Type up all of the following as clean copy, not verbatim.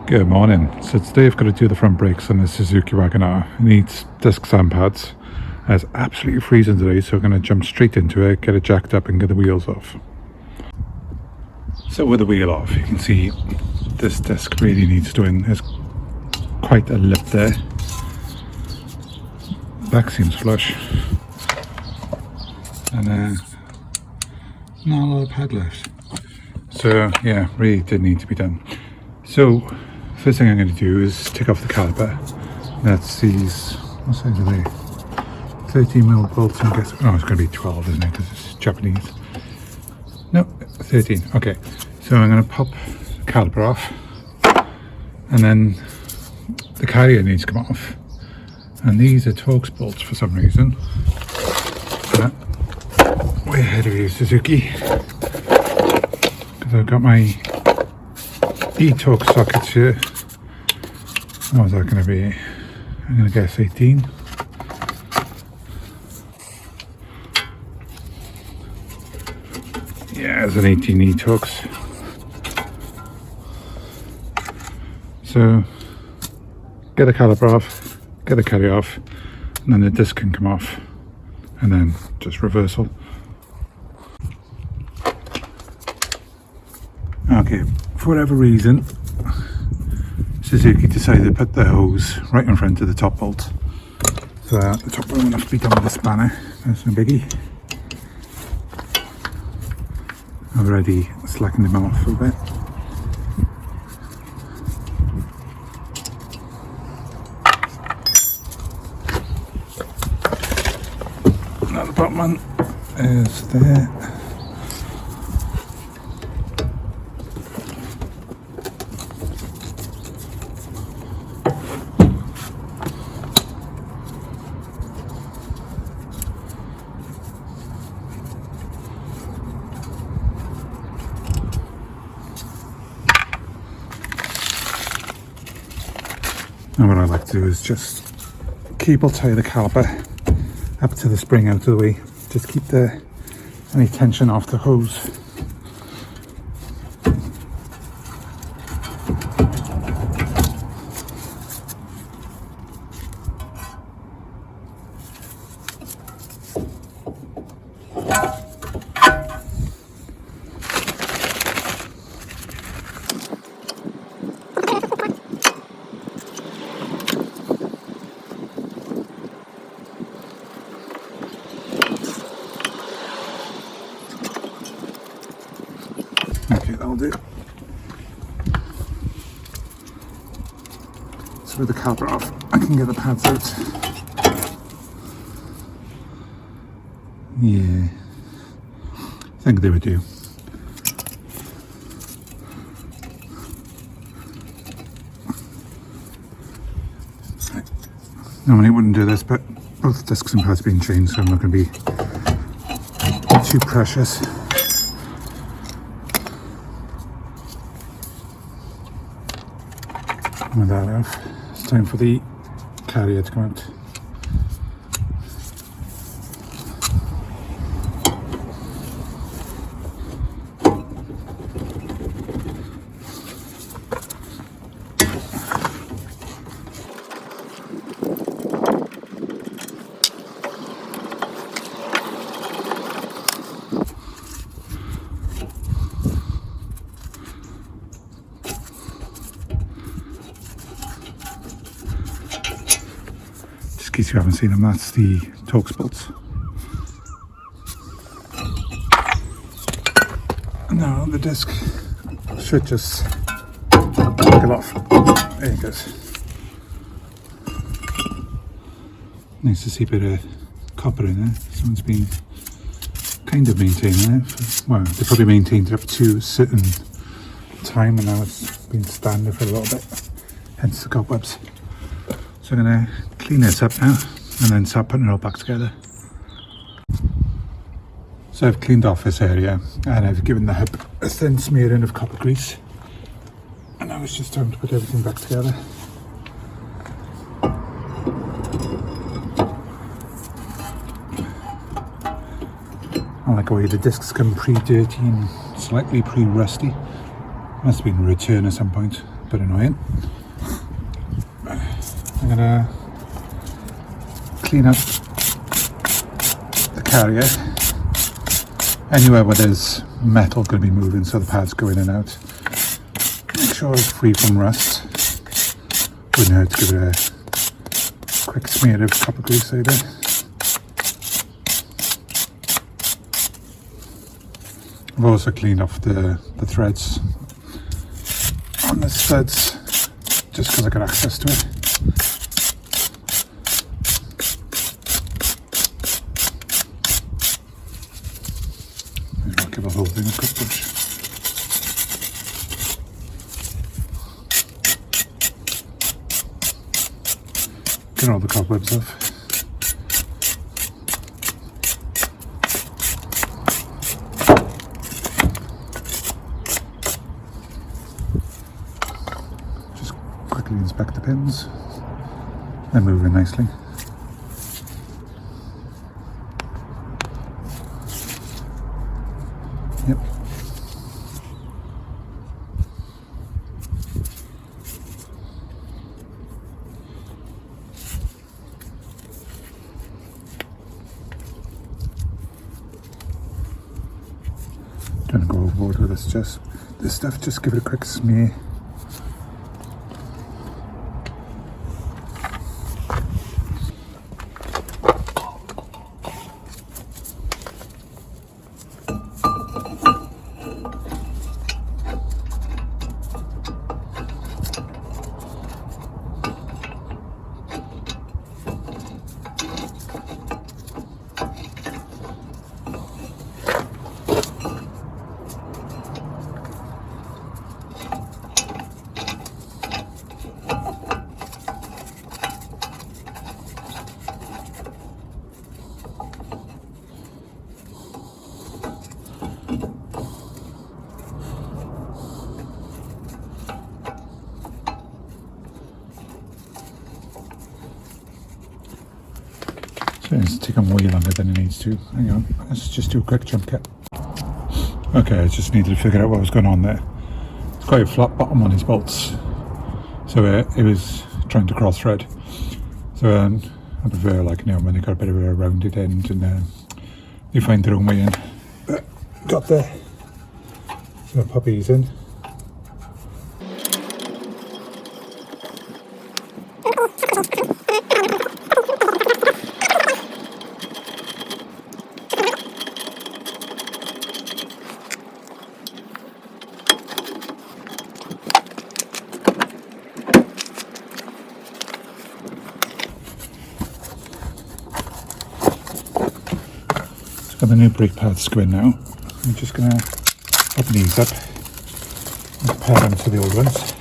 Good morning. So today I've got to do the front brakes on the Suzuki Wagon-r. It needs disc sand pads. It's absolutely freezing today, so I'm going to jump straight into it, get it jacked up and get the wheels off. So with the wheel off, you can see this disc really needs doing. There's quite a lip there. Back seems flush. And not a lot of pad left. So yeah, really did need to be done. So first thing I'm going to do is take off the caliper. That's these, what size are they? 13mm bolts, I guess. Oh, it's going to be 12, isn't it? Because it's Japanese. No, 13. Okay, so I'm going to pop the caliper off, and then the carrier needs to come off. And these are Torx bolts for some reason. Way ahead of you, Suzuki. Because I've got my e-Torx sockets here. What was that going to be? I'm going to guess 18. Yeah, it's an 18 e-Torx. So get the caliper off, get the carrier off, and then the disc can come off, and then just reversal. Okay, for whatever reason, Suzuki decided to put the hose right in front of the top bolt. So the top bolt will have to be done with a spanner. That's no biggie. I've already slackened them off a bit. Now the bottom one is there. And what I like to do is just cable tie the caliper up to the spring out of the way. Just keep any tension off the hose. Okay, that'll do. So with the caliper off, I can get the pads out. Yeah, I think they would do. Normally I wouldn't do this, but both discs and pads have been changed, so I'm not going to be too precious. With that off, it's time for the carrier to come out. In case you haven't seen them, that's the Torx bolts. And now the disc should just get off. There it goes. Nice to see a bit of copper in there. Someone's been kind of maintaining it. Well, they probably maintained it up to a certain time, and now it's been standard for a little bit, hence the cobwebs. So I'm going to clean this up now and then start putting it all back together. So I've cleaned off this area and I've given the hub a thin smearing of copper grease, and now it's just time to put everything back together. I like the way the discs come pre-dirty and slightly pre-rusty. Must have been a return at some point, a bit annoying. I'm gonna clean up the carrier. Anywhere where there's metal going to be moving, so the pads go in and out. Make sure it's free from rust. Wouldn't hurt to give it a quick smear of copper grease over. I've also cleaned off the threads on the studs just because I got access to it. Maybe I'll give the whole thing a quick brush. Get all the cobwebs off. Quickly inspect the pins. They're moving nicely. Yep. Don't go overboard with this stuff, just give it a quick smear. So it's taken way longer than it needs to. Hang on, let's just do a quick jump cut. Okay, I just needed to figure out what was going on there. It's quite a flat bottom on his bolts, so it was trying to cross thread. So I prefer, like, you know, when they got a bit of a rounded end and they find their own way in. But got there. So pop these in. Got the new brake pads going now. I'm just going to open these up and compare them to the old ones.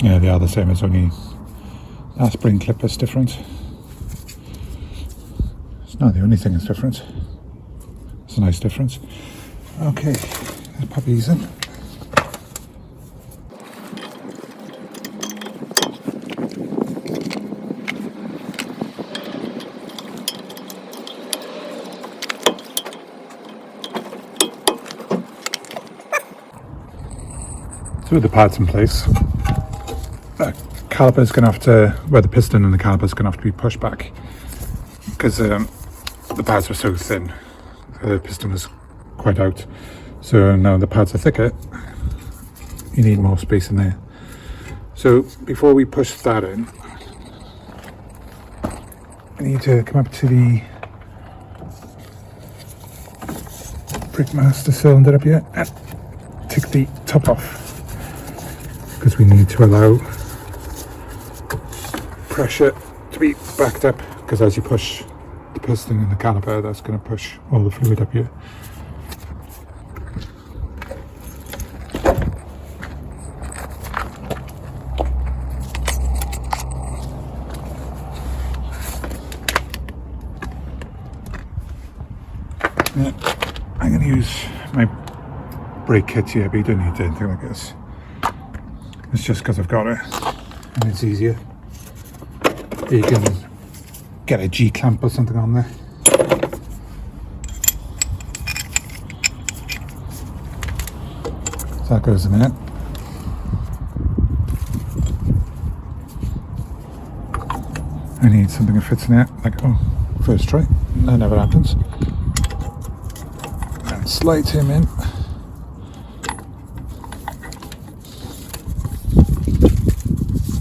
Yeah, they are the same, it's only that spring clip is different. It's not the only thing that's different. It's a nice difference. Okay, let's pop these in. So with the pads in place, the caliper's going to have to, where the piston and the caliper's going to have to be pushed back because the pads were so thin, the piston was quite out. So now the pads are thicker, you need more space in there. So before we push that in, I need to come up to the brake master cylinder up here and take the top off, because we need to allow pressure to be backed up, because as you push the piston and the caliper, that's going to push all the fluid up here. Yeah, I'm going to use my brake kit here, but you don't need anything like this. It's just because I've got it and it's easier. You can get a G-clamp or something on there. So that goes a minute. I need something that fits in there, like, oh, first try, that never happens. And slide him in.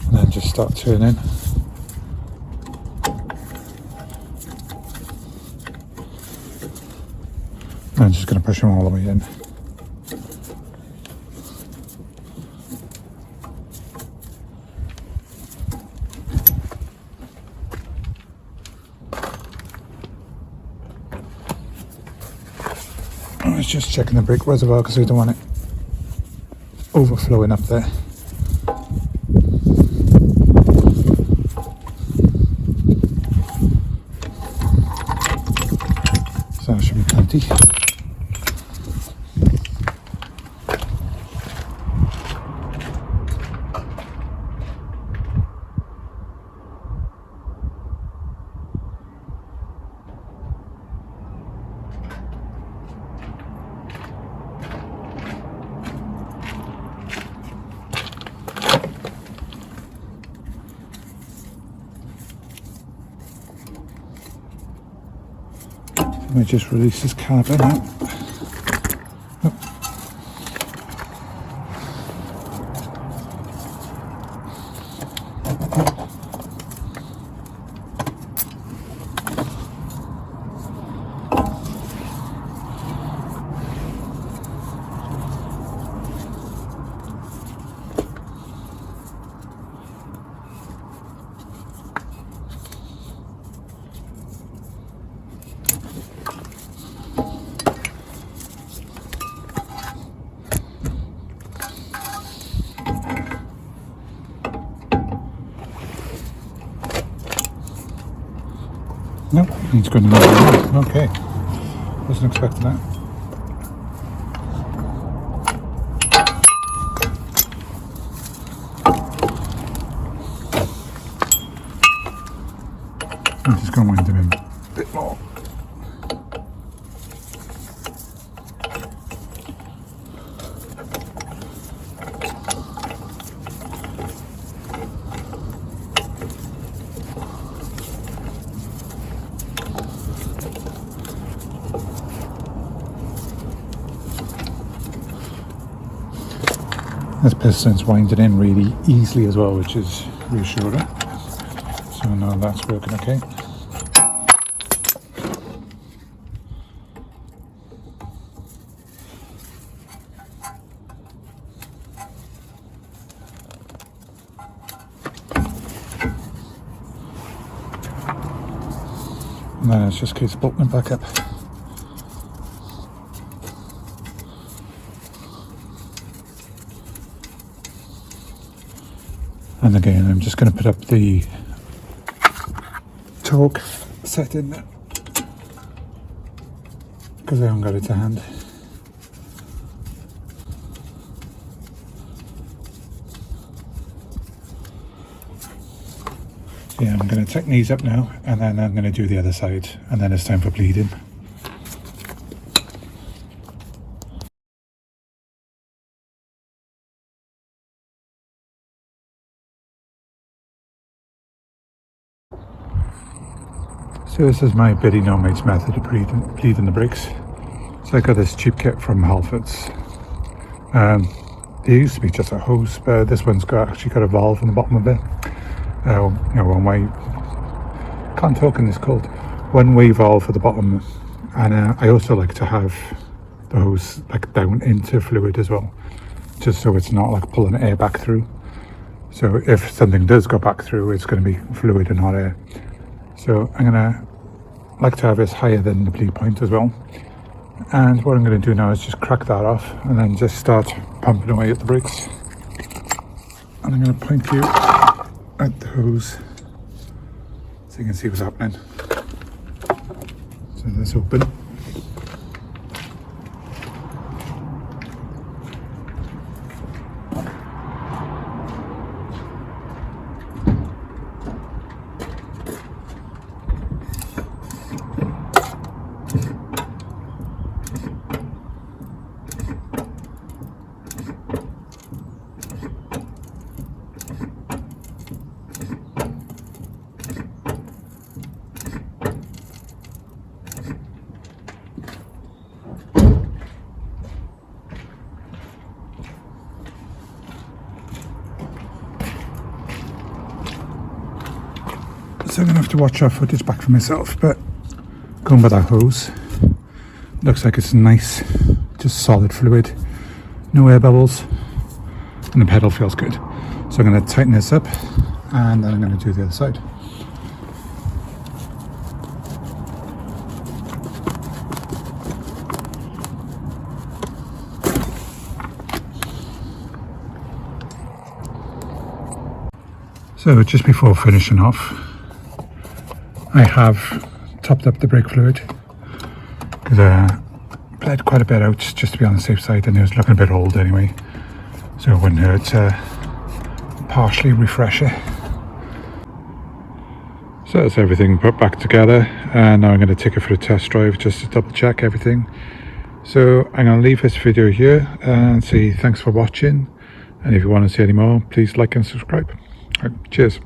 And then just start turning. I'm just going to push him all the way in. I was just checking the brake reservoir because I don't want it overflowing up there. So that should be plenty. I just release this caliper now. Oh. Nope, he's going to move. Okay, wasn't expecting that. I'm just going to wind him in a bit more. This piston's winding in really easily as well, which is reassuring. So now that's working okay. And then it's just a case of bolting it back up. And again, I'm just going to put up the torque setting because I haven't got it to hand. Yeah, I'm going to tighten these up now, and then I'm going to do the other side, and then it's time for bleeding. So this is my Biddy No Mates method of bleeding the brakes. So I got this cheap kit from Halfords. There used to be just a hose, but this one's actually got a valve in the bottom of it. One way, can't talk in this cold, one way valve for the bottom. And I also like to have the hose like down into fluid as well, just so it's not like pulling air back through. So if something does go back through, it's going to be fluid and not air. So I'm gonna like to have this higher than the bleed point as well. And what I'm going to do now is just crack that off and then just start pumping away at the brakes. And I'm going to point you at the hose so you can see what's happening. So that's open. so I'm gonna have to watch our footage back for myself, but going by that hose, looks like it's nice, just solid fluid, no air bubbles, and the pedal feels good. So I'm gonna tighten this up and then I'm gonna do the other side. So just before finishing off, I have topped up the brake fluid because I bled quite a bit out just to be on the safe side, and it was looking a bit old anyway, so it wouldn't hurt to partially refresh it. So that's everything put back together, and now I'm going to take it for a test drive just to double check everything. So I'm going to leave this video here and say thanks for watching, and if you want to see any more, please like and subscribe. Right, cheers.